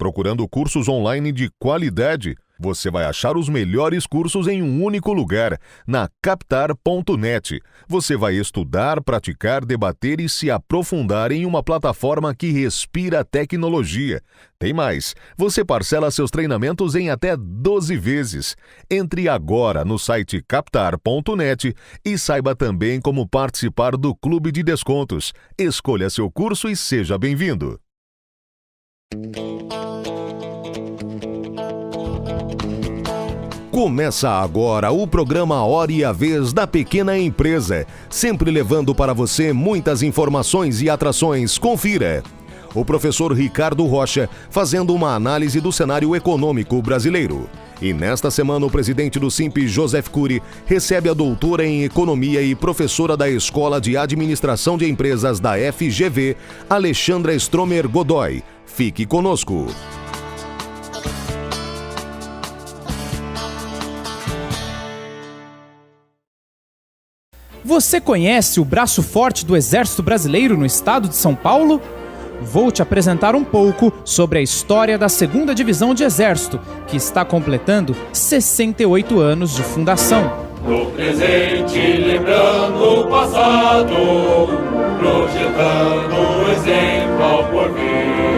procurando cursos online de qualidade? Você vai achar os melhores cursos em um único lugar, na Captar.net. Você vai estudar, praticar, debater e se aprofundar em uma plataforma que respira tecnologia. Tem mais, você parcela seus treinamentos em até 12 vezes. Entre agora no site Captar.net e saiba também como participar do Clube de Descontos. Escolha seu curso e seja bem-vindo. Começa agora o programa Hora e a Vez da Pequena Empresa, sempre levando para você muitas informações e atrações. Confira. O professor Ricardo Rocha fazendo uma análise do cenário econômico brasileiro. E nesta semana o presidente do SINP, Joseph Cury, recebe a doutora em Economia e professora da Escola de Administração de Empresas da FGV, Alexandra Stromer Godoy. Fique conosco. Você conhece o braço forte do Exército Brasileiro no estado de São Paulo? Vou te apresentar um pouco sobre a história da 2ª Divisão de Exército, que está completando 68 anos de fundação. No presente, lembrando o passado, projetando o exemplo ao porvir.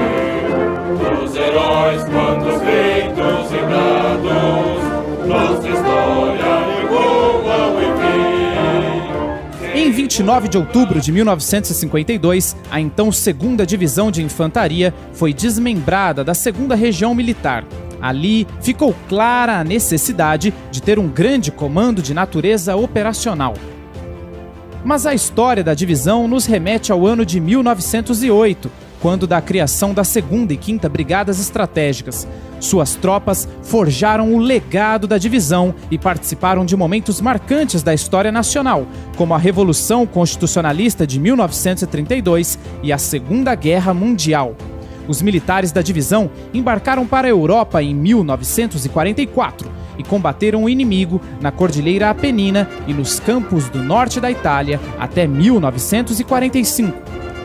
Os heróis, quantos feitos lembrados, nossa história ecoa ao enfim. Em 29 de outubro de 1952, a então 2ª Divisão de Infantaria foi desmembrada da 2ª Região Militar. Ali ficou clara a necessidade de ter um grande comando de natureza operacional. Mas a história da divisão nos remete ao ano de 1908, quando da criação da 2ª e 5ª Brigadas Estratégicas. Suas tropas forjaram o legado da divisão e participaram de momentos marcantes da história nacional, como a Revolução Constitucionalista de 1932 e a Segunda Guerra Mundial. Os militares da divisão embarcaram para a Europa em 1944 e combateram o inimigo na Cordilheira Apenina e nos campos do norte da Itália até 1945.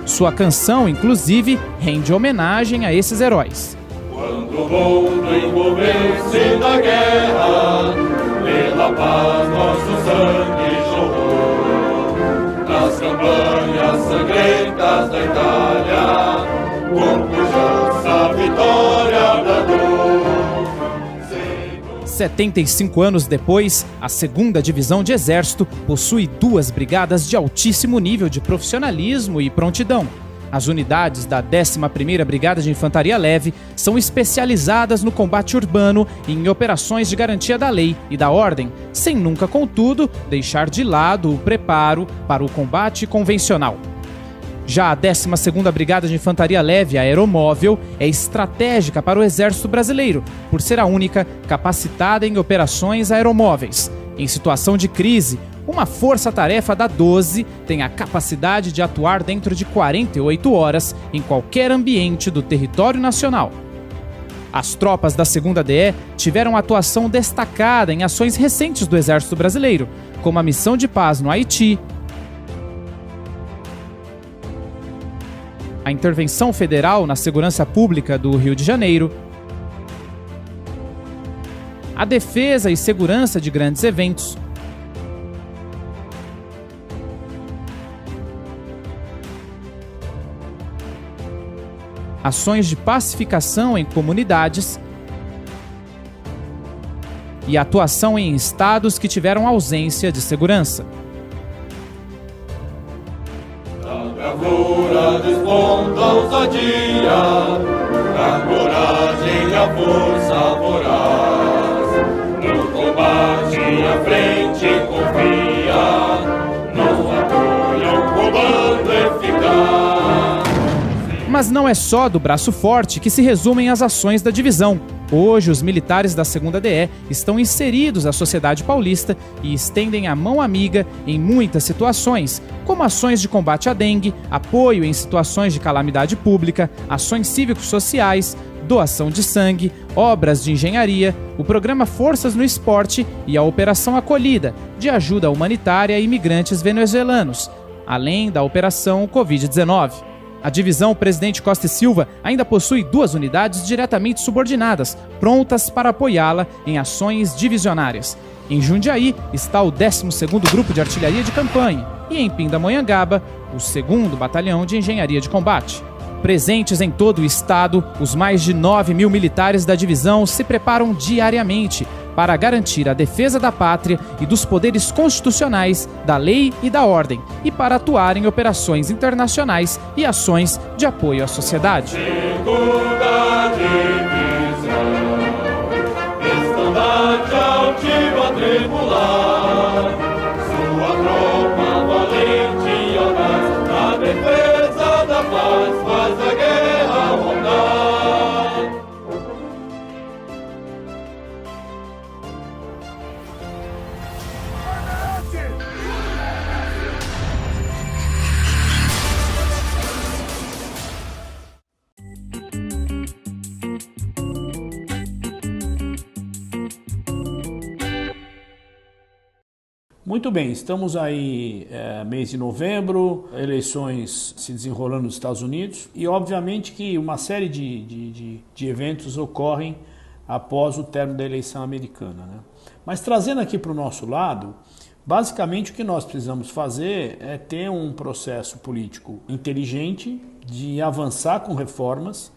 Sua canção, inclusive, rende homenagem a esses heróis. Quando o mundo envolveu-se na guerra, pela paz nosso sangue jorrou. Nas campanhas sangrentas da Itália, com pujança a vitória bradou. 75 anos depois, a 2ª Divisão de Exército possui 2 brigadas de altíssimo nível de profissionalismo e prontidão. As unidades da 11ª Brigada de Infantaria Leve são especializadas no combate urbano e em operações de garantia da lei e da ordem, sem nunca, contudo, deixar de lado o preparo para o combate convencional. Já a 12ª Brigada de Infantaria Leve Aeromóvel é estratégica para o Exército Brasileiro, por ser a única capacitada em operações aeromóveis. Em situação de crise, uma força-tarefa da 12 tem a capacidade de atuar dentro de 48 horas em qualquer ambiente do território nacional. As tropas da 2ª DE tiveram atuação destacada em ações recentes do Exército Brasileiro, como a missão de paz no Haiti, a intervenção federal na segurança pública do Rio de Janeiro, a defesa e segurança de grandes eventos, ações de pacificação em comunidades e atuação em estados que tiveram ausência de segurança. Da bravura desponta a ousadia, da coragem a força voraz. No combate à frente confia, no apoio ao comando eficaz. Mas não é só do braço forte que se resumem as ações da divisão. Hoje, os militares da 2ª DE estão inseridos à sociedade paulista e estendem a mão amiga em muitas situações, como ações de combate à dengue, apoio em situações de calamidade pública, ações cívico-sociais, doação de sangue, obras de engenharia, o programa Forças no Esporte e a Operação Acolhida, de ajuda humanitária a imigrantes venezuelanos, além da Operação Covid-19. A divisão Presidente Costa e Silva ainda possui 2 unidades diretamente subordinadas, prontas para apoiá-la em ações divisionárias. Em Jundiaí está o 12º Grupo de Artilharia de Campanha e em Pindamonhangaba, o 2º Batalhão de Engenharia de Combate. Presentes em todo o estado, os mais de 9.000 militares da divisão se preparam diariamente para garantir a defesa da pátria e dos poderes constitucionais, da lei e da ordem, e para atuar em operações internacionais e ações de apoio à sociedade. Segunda divisão, estandarte altivo a tremular, sua tropa valente e audaz, na defesa da paz faz a guerra rondar. Muito bem, estamos aí mês de novembro, eleições se desenrolando nos Estados Unidos e obviamente que uma série de eventos ocorrem após o término da eleição americana, né? Mas trazendo aqui para o nosso lado, basicamente o que nós precisamos fazer é ter um processo político inteligente de avançar com reformas.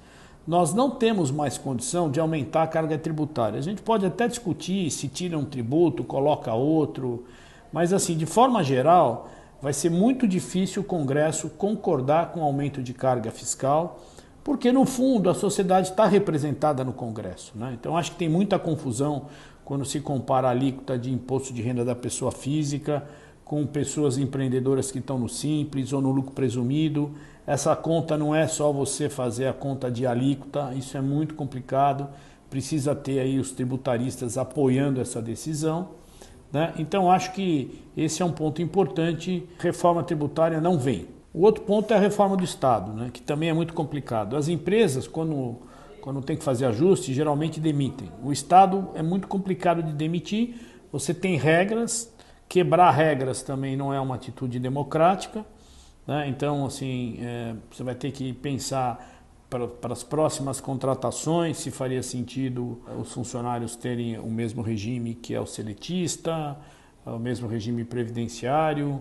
Nós não temos mais condição de aumentar a carga tributária. A gente pode até discutir se tira um tributo, coloca outro, mas assim, de forma geral, vai ser muito difícil o Congresso concordar com o aumento de carga fiscal, porque no fundo a sociedade está representada no Congresso, né? Então acho que tem muita confusão quando se compara a alíquota de imposto de renda da pessoa física com pessoas empreendedoras que estão no Simples ou no lucro presumido. Essa conta não é só você fazer a conta de alíquota, isso é muito complicado, precisa ter aí os tributaristas apoiando essa decisão, né? Então acho que esse é um ponto importante. Reforma tributária não vem. O outro ponto é a reforma do Estado, né? Que também é muito complicado. As empresas, quando tem que fazer ajuste, geralmente demitem. O Estado é muito complicado de demitir, você tem regras, quebrar regras também não é uma atitude democrática, né? Então assim, você vai ter que pensar para as próximas contratações, se faria sentido os funcionários terem o mesmo regime que é o seletista, o mesmo regime previdenciário,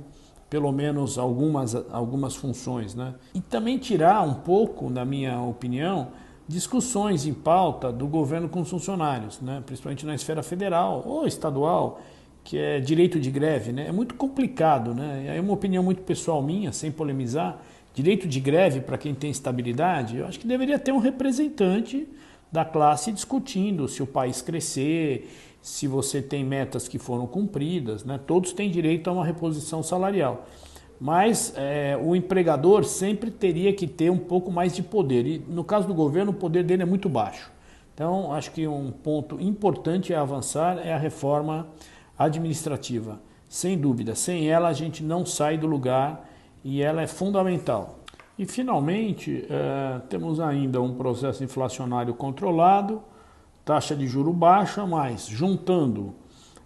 pelo menos algumas funções, né? E também tirar um pouco, na minha opinião, discussões em pauta do governo com os funcionários, né? Principalmente na esfera federal ou estadual, que é direito de greve, né? É muito complicado, né? É uma opinião muito pessoal minha, sem polemizar. Direito de greve para quem tem estabilidade, eu acho que deveria ter um representante da classe discutindo se o país crescer, se você tem metas que foram cumpridas, né? Todos têm direito a uma reposição salarial. Mas o empregador sempre teria que ter um pouco mais de poder. E no caso do governo, o poder dele é muito baixo. Então, acho que um ponto importante a avançar é a reforma administrativa. Sem dúvida, sem ela a gente não sai do lugar. E ela é fundamental. E, finalmente, temos ainda um processo inflacionário controlado, taxa de juro baixa, mas juntando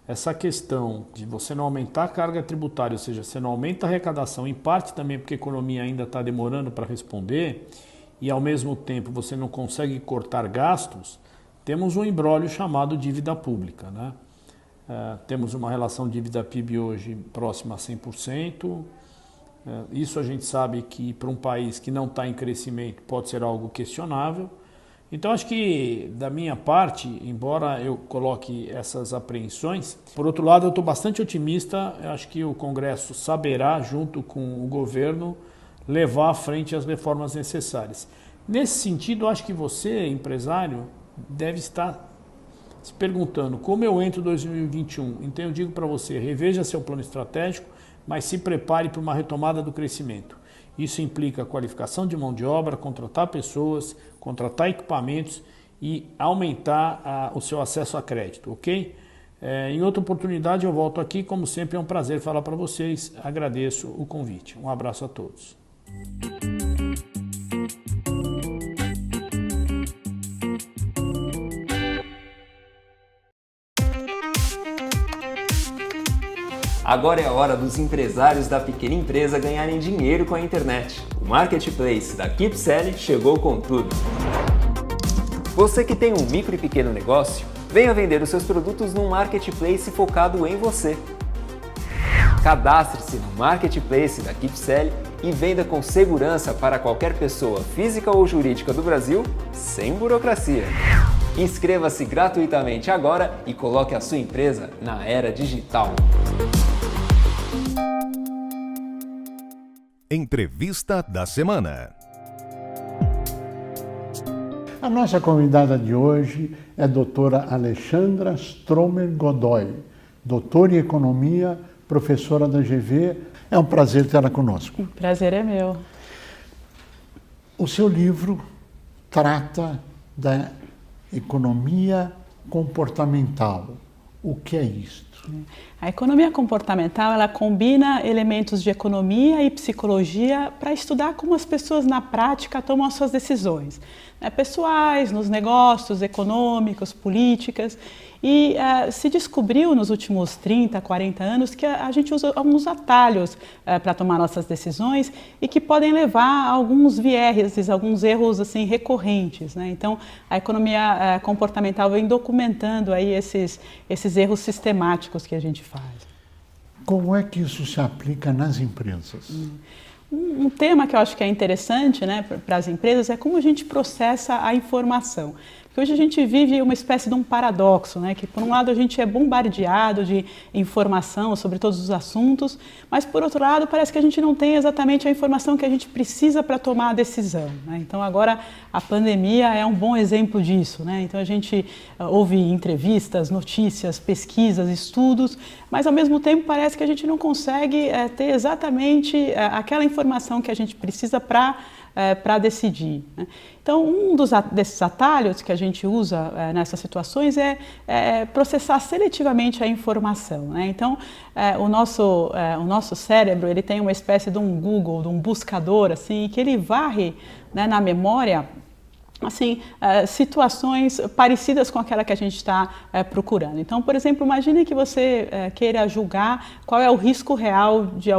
essa questão de você não aumentar a carga tributária, ou seja, você não aumenta a arrecadação, em parte também porque a economia ainda está demorando para responder, e ao mesmo tempo você não consegue cortar gastos, temos um imbróglio chamado dívida pública, né? Temos uma relação dívida-PIB hoje próxima a 100%, isso a gente sabe que para um país que não está em crescimento pode ser algo questionável. Então acho que da minha parte, embora eu coloque essas apreensões, por outro lado eu estou bastante otimista, eu acho que o Congresso saberá, junto com o governo, levar à frente as reformas necessárias. Nesse sentido, acho que você, empresário, deve estar se perguntando como eu entro em 2021. Então eu digo para você, reveja seu plano estratégico, mas se prepare para uma retomada do crescimento. Isso implica qualificação de mão de obra, contratar pessoas, contratar equipamentos e aumentar o seu acesso a crédito, ok? Em outra oportunidade eu volto aqui, como sempre é um prazer falar para vocês, agradeço o convite. Um abraço a todos. Agora é a hora dos empresários da pequena empresa ganharem dinheiro com a internet. O Marketplace da KeepSell chegou com tudo. Você que tem um micro e pequeno negócio, venha vender os seus produtos num Marketplace focado em você. Cadastre-se no Marketplace da KeepSell e venda com segurança para qualquer pessoa física ou jurídica do Brasil, sem burocracia. Inscreva-se gratuitamente agora e coloque a sua empresa na era digital. Entrevista da semana. A nossa convidada de hoje é a doutora Alexandra Stromer Godoy, doutora em Economia, professora da GV. É um prazer tê-la conosco. O prazer é meu. O seu livro trata da economia comportamental. O que é isto? A economia comportamental, ela combina elementos de economia e psicologia para estudar como as pessoas na prática tomam as suas decisões, né, pessoais, nos negócios, econômicos, políticas. E se descobriu nos últimos 30, 40 anos que a gente usa alguns atalhos para tomar nossas decisões e que podem levar a alguns vieses, alguns erros assim, recorrentes, né? Então, a economia comportamental vem documentando aí esses erros sistemáticos que a gente faz. Como é que isso se aplica nas empresas? Um tema que eu acho que é interessante, né, para as empresas é como a gente processa a informação. Porque hoje a gente vive uma espécie de um paradoxo, né? Que por um lado a gente é bombardeado de informação sobre todos os assuntos, mas por outro lado parece que a gente não tem exatamente a informação que a gente precisa para tomar a decisão, né? Então agora a pandemia é um bom exemplo disso, né? Então a gente ouve entrevistas, notícias, pesquisas, estudos, mas ao mesmo tempo parece que a gente não consegue ter exatamente aquela informação que a gente precisa para decidir, né? Então, desses atalhos que a gente usa nessas situações é processar seletivamente a informação, né? Então, o nosso cérebro ele tem uma espécie de um Google, de um buscador, assim, que ele varre, né, na memória assim, situações parecidas com aquela que a gente está procurando. Então, por exemplo, imagine que você queira julgar qual é o risco real de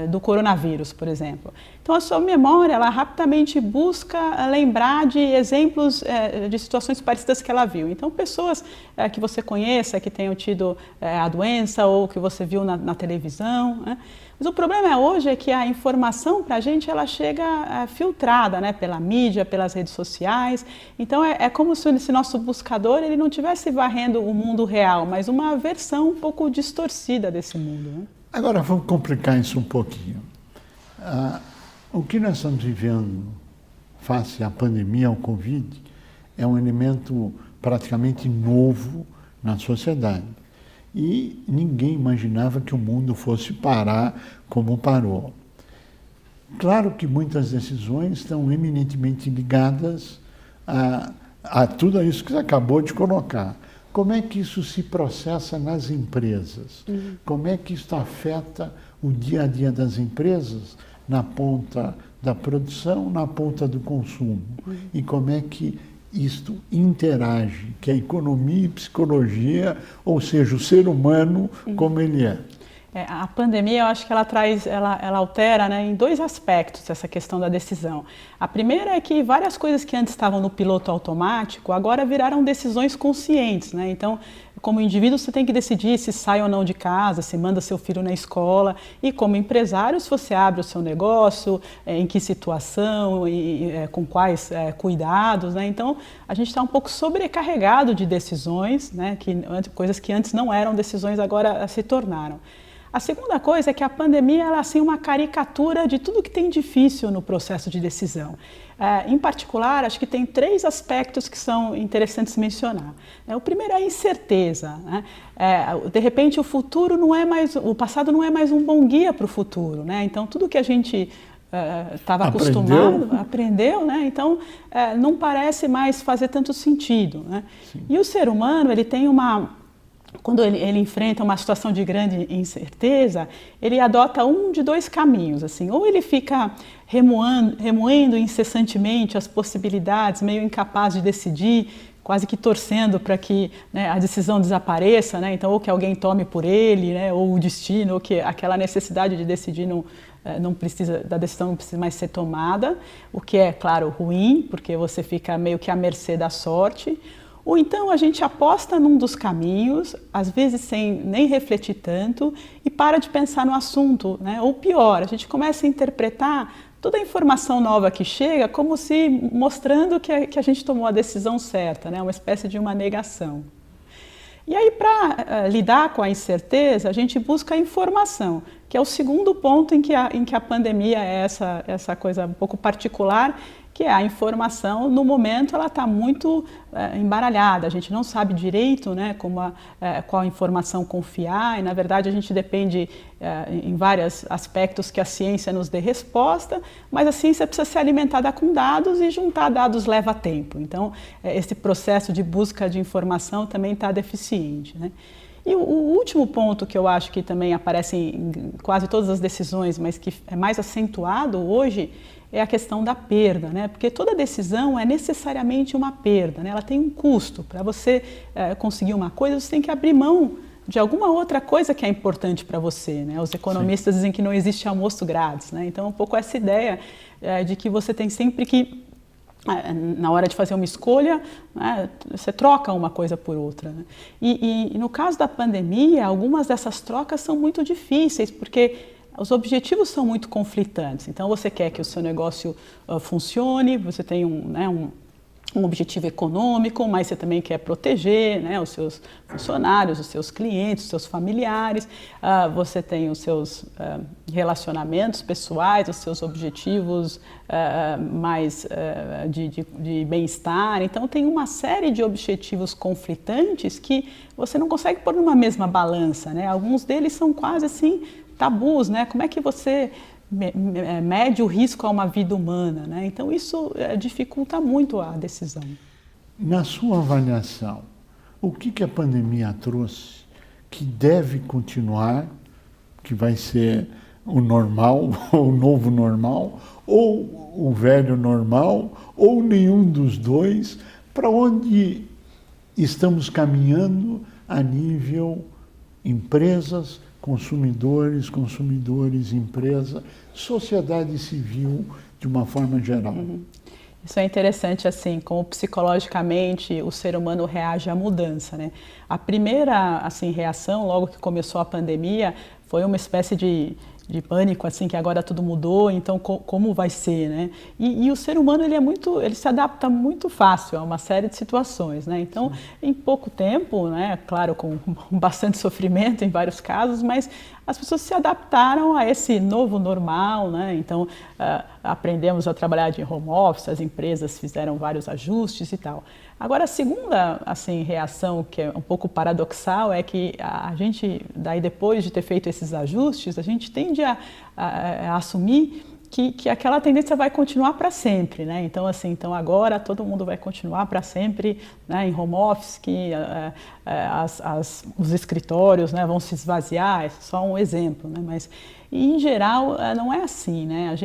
do coronavírus, por exemplo. Então, a sua memória, ela rapidamente busca lembrar de exemplos de situações parecidas que ela viu. Então, pessoas que você conheça, que tenham tido a doença ou que você viu na televisão, né? Mas o problema hoje é que a informação para a gente ela chega filtrada, né, pela mídia, pelas redes sociais. Então é como se esse nosso buscador ele não estivesse varrendo o mundo real, mas uma versão um pouco distorcida desse mundo, né? Agora vamos complicar isso um pouquinho. O que nós estamos vivendo face à pandemia, ao Covid, é um elemento praticamente novo na sociedade. E ninguém imaginava que o mundo fosse parar como parou. Claro que muitas decisões estão eminentemente ligadas a tudo isso que você acabou de colocar. Como é que isso se processa nas empresas? Como é que isso afeta o dia a dia das empresas na ponta da produção, na ponta do consumo? E como é que isto interage, que é economia e psicologia, ou seja, o ser humano como ele é. A pandemia, eu acho que ela altera, né, em dois aspectos essa questão da decisão. A primeira é que várias coisas que antes estavam no piloto automático, agora viraram decisões conscientes, né? Então, como indivíduo, você tem que decidir se sai ou não de casa, se manda seu filho na escola. E como empresário, se você abre o seu negócio, em que situação, com quais cuidados, né? Então, a gente está um pouco sobrecarregado de decisões, né? Coisas que antes não eram decisões, agora se tornaram. A segunda coisa é que a pandemia ela é assim, uma caricatura de tudo que tem difícil no processo de decisão. Em particular, acho que tem 3 aspectos que são interessantes mencionar. O primeiro é a incerteza, né? De repente, o passado não é mais um bom guia para o futuro, né? Então, tudo que a gente estava acostumado, aprendeu, né? Então, não parece mais fazer tanto sentido, né? E o ser humano ele tem uma quando ele enfrenta uma situação de grande incerteza, ele adota um de dois caminhos, assim, ou ele fica remoendo incessantemente as possibilidades, meio incapaz de decidir, quase que torcendo para que, né, a decisão desapareça, né? Então, ou que alguém tome por ele, né, ou o destino, ou que aquela necessidade de decidir não precisa, da decisão não precisa mais ser tomada, o que é, claro, ruim, porque você fica meio que à mercê da sorte. Ou então a gente aposta num dos caminhos, às vezes sem nem refletir tanto, e para de pensar no assunto, né? Ou pior, a gente começa a interpretar toda a informação nova que chega como se mostrando que a gente tomou a decisão certa, né? Uma espécie de uma negação. E aí, para lidar com a incerteza, a gente busca a informação, que é o segundo ponto em que a pandemia é essa coisa um pouco particular, que é a informação. No momento ela está muito embaralhada, a gente não sabe direito, né, qual informação confiar, e na verdade a gente depende em vários aspectos que a ciência nos dê resposta, mas a ciência precisa ser alimentada com dados, e juntar dados leva tempo. Então esse processo de busca de informação também está deficiente, né? E o último ponto que eu acho que também aparece em quase todas as decisões, mas que é mais acentuado hoje, é a questão da perda, né? Porque toda decisão é necessariamente uma perda, né? Ela tem um custo. Para você conseguir uma coisa, você tem que abrir mão de alguma outra coisa que é importante para você, né? Os economistas dizem que não existe almoço grátis, né? Então, um pouco essa ideia de que você tem sempre que, na hora de fazer uma escolha, né, você troca uma coisa por outra, né? E no caso da pandemia, algumas dessas trocas são muito difíceis, porque os objetivos são muito conflitantes. Então, você quer que o seu negócio funcione, você tem um objetivo econômico, mas você também quer proteger, né, os seus funcionários, os seus clientes, os seus familiares, você tem os seus relacionamentos pessoais, os seus objetivos mais de bem-estar. Então, tem uma série de objetivos conflitantes que você não consegue pôr numa mesma balança, né? Alguns deles são quase assim tabus, né? Como é que você mede o risco a uma vida humana, né? Então isso dificulta muito a decisão. Na sua avaliação, o que a pandemia trouxe que deve continuar, que vai ser o normal, o novo normal, ou o velho normal, ou nenhum dos dois, para onde estamos caminhando a nível empresas, consumidores, empresa, sociedade civil de uma forma geral. Isso é interessante, assim, como psicologicamente o ser humano reage à mudança, né? A primeira, assim, reação, logo que começou a pandemia, foi uma espécie de pânico, assim, que agora tudo mudou, então como vai ser, né? E o ser humano, ele se adapta muito fácil a uma série de situações, né? Então, em pouco tempo, né, claro, com bastante sofrimento em vários casos, mas as pessoas se adaptaram a esse novo normal, né? Então, aprendemos a trabalhar de home office, as empresas fizeram vários ajustes e tal. Agora, a segunda, assim, reação, que é um pouco paradoxal, é que a gente, daí depois de ter feito esses ajustes, a gente tende a assumir que aquela tendência vai continuar para sempre, né? Então, assim, agora todo mundo vai continuar para sempre, né, em home office, que os escritórios, né, vão se esvaziar, é só um exemplo, né? Mas, em geral, não é assim, né?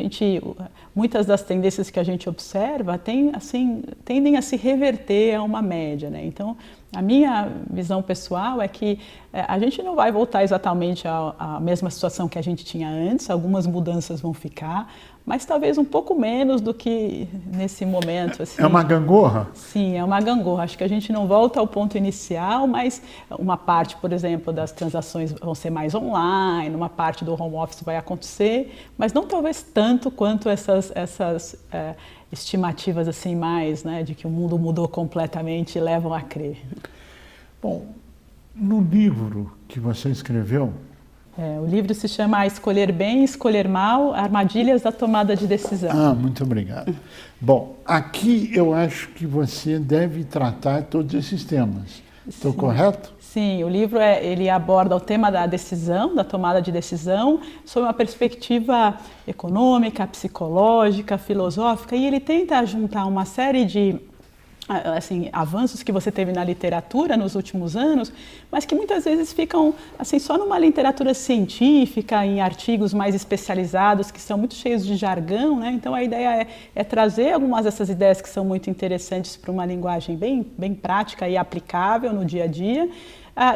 Muitas das tendências que a gente observa tendem a se reverter a uma média, né? Então, a minha visão pessoal é que a gente não vai voltar exatamente à mesma situação que a gente tinha antes, algumas mudanças vão ficar, mas talvez um pouco menos do que nesse momento. Assim. É uma gangorra? Sim, é uma gangorra. Acho que a gente não volta ao ponto inicial, mas uma parte, por exemplo, das transações vão ser mais online, uma parte do home office vai acontecer, mas não talvez tanto quanto essas estimativas assim mais, né, de que o mundo mudou completamente levam a crer. Bom, no livro que você escreveu... o livro se chama Escolher Bem, Escolher Mal, Armadilhas da Tomada de Decisão. Muito obrigado. Bom, aqui eu acho que você deve tratar todos esses temas. Estou correto? Sim, o livro ele aborda o tema da decisão, da tomada de decisão, sob uma perspectiva econômica, psicológica, filosófica, e ele tenta juntar uma série de assim, avanços que você teve na literatura nos últimos anos, mas que muitas vezes ficam assim, só numa literatura científica, em artigos mais especializados, que são muito cheios de jargão, né? Então a ideia é trazer algumas dessas ideias que são muito interessantes para uma linguagem bem prática e aplicável no dia a dia.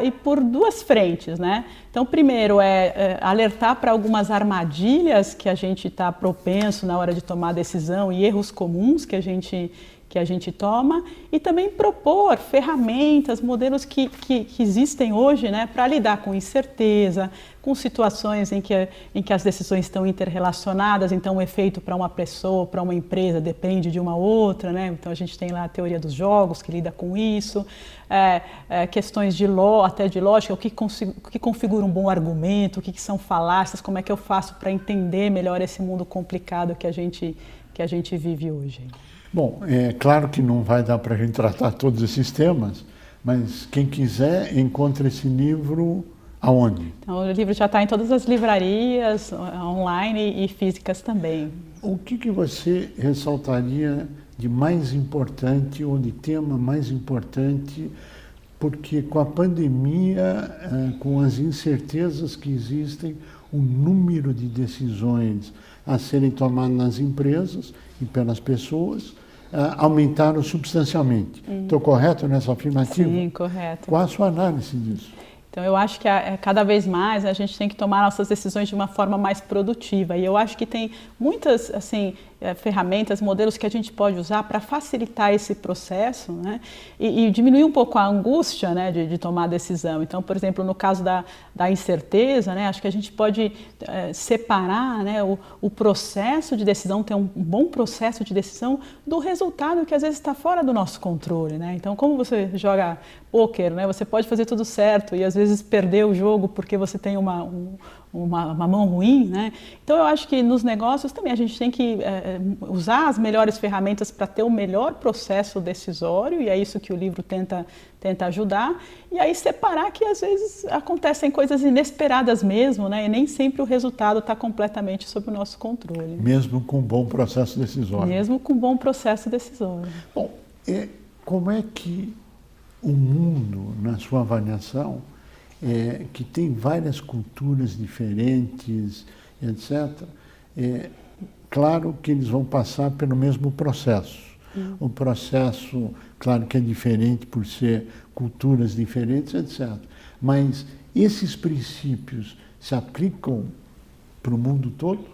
E por duas frentes, né? Então, primeiro é alertar para algumas armadilhas que a gente está propenso na hora de tomar decisão e erros comuns que a gente toma, e também propor ferramentas, modelos que existem hoje, né, para lidar com incerteza, com situações em que as decisões estão interrelacionadas, então o efeito para uma pessoa, para uma empresa depende de uma outra, né? Então a gente tem lá a teoria dos jogos que lida com isso, questões até de lógica, o que configura um bom argumento, o que são falácias, como é que eu faço para entender melhor esse mundo complicado que a gente vive hoje. Bom, é claro que não vai dar para a gente tratar todos esses temas, mas quem quiser encontra esse livro aonde? Então, o livro já está em todas as livrarias, online e físicas também. O que você ressaltaria de mais importante ou de tema mais importante, porque com a pandemia, com as incertezas que existem, o número de decisões a serem tomadas nas empresas e pelas pessoas aumentaram substancialmente. Estou correto nessa afirmativa? Sim, correto. Qual a sua análise disso? Então, eu acho que cada vez mais a gente tem que tomar nossas decisões de uma forma mais produtiva. E eu acho que tem muitas ferramentas, modelos que a gente pode usar para facilitar esse processo, né? E diminuir um pouco a angústia, né, de tomar a decisão. Então, por exemplo, no caso da incerteza, né, acho que a gente pode separar, né, o processo de decisão, ter um bom processo de decisão do resultado que às vezes está fora do nosso controle, né? Então, como você joga pôquer, né, você pode fazer tudo certo e às vezes perder o jogo porque você tem uma mão ruim, né? Então eu acho que nos negócios também a gente tem que usar as melhores ferramentas para ter o melhor processo decisório, e é isso que o livro tenta ajudar, e aí separar que às vezes acontecem coisas inesperadas mesmo, né? E nem sempre o resultado está completamente sob o nosso controle. Mesmo com um bom processo decisório. Mesmo com um bom processo decisório. Bom, como é que o mundo, na sua avaliação, que tem várias culturas diferentes, etc., claro que eles vão passar pelo mesmo processo. O processo, claro que é diferente por ser culturas diferentes, etc. Mas esses princípios se aplicam para o mundo todo?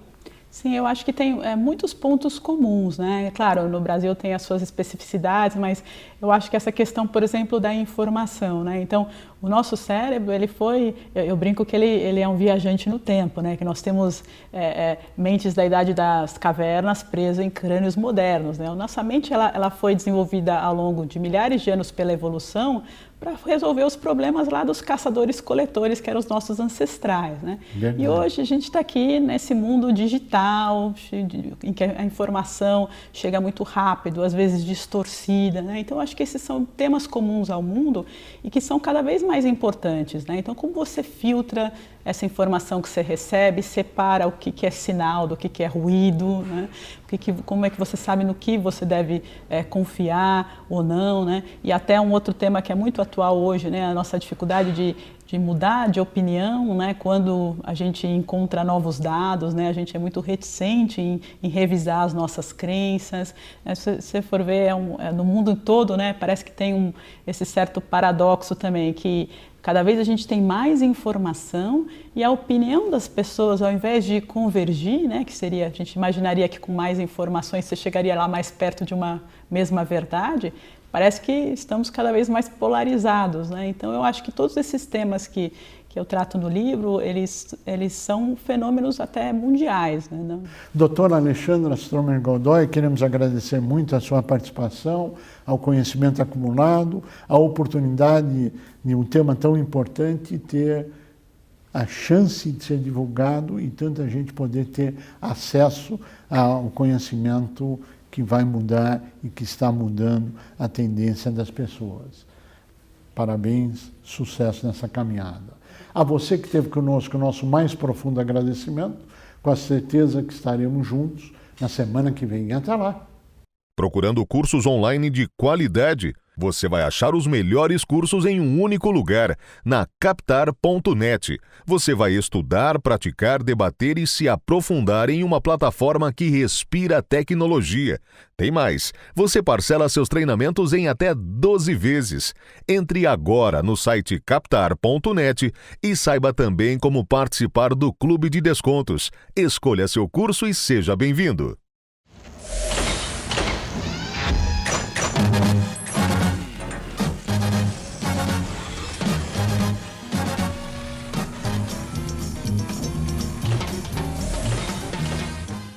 Sim, eu acho que tem muitos pontos comuns, né? Claro, no Brasil tem as suas especificidades, mas eu acho que essa questão, por exemplo, da informação, né? Então, o nosso cérebro, eu brinco que ele é um viajante no tempo, né? Que nós temos mentes da idade das cavernas presas em crânios modernos, né? A nossa mente, ela foi desenvolvida ao longo de milhares de anos pela evolução para resolver os problemas lá dos caçadores-coletores, que eram os nossos ancestrais, né? Verdade. E hoje a gente está aqui nesse mundo digital, em que a informação chega muito rápido, às vezes distorcida, né? Então, acho que esses são temas comuns ao mundo e que são cada vez mais importantes, né? Então, como você filtra essa informação que você recebe, separa o que é sinal do que é ruído, né? Como é que você sabe no que você deve confiar ou não, né? E até um outro tema que é muito atual hoje, né? A nossa dificuldade de mudar de opinião, né? Quando a gente encontra novos dados, né? A gente é muito reticente em revisar as nossas crenças. Se você for ver, no mundo todo, né? Parece que tem esse certo paradoxo também, que cada vez a gente tem mais informação e a opinião das pessoas, ao invés de convergir, né, que seria, a gente imaginaria que com mais informações você chegaria lá mais perto de uma mesma verdade, parece que estamos cada vez mais polarizados, né? Então eu acho que todos esses temas que eu trato no livro, eles são fenômenos até mundiais, né? Doutora Alexandra Stromer Godoy, queremos agradecer muito a sua participação, ao conhecimento acumulado, a oportunidade de um tema tão importante ter a chance de ser divulgado e tanta gente poder ter acesso ao conhecimento que vai mudar e que está mudando a tendência das pessoas. Parabéns, sucesso nessa caminhada. A você que esteve conosco, o nosso mais profundo agradecimento, com a certeza que estaremos juntos na semana que vem. Até lá! Procurando cursos online de qualidade, você vai achar os melhores cursos em um único lugar, na Captar.net. Você vai estudar, praticar, debater e se aprofundar em uma plataforma que respira tecnologia. Tem mais, você parcela seus treinamentos em até 12 vezes. Entre agora no site Captar.net e saiba também como participar do Clube de Descontos. Escolha seu curso e seja bem-vindo.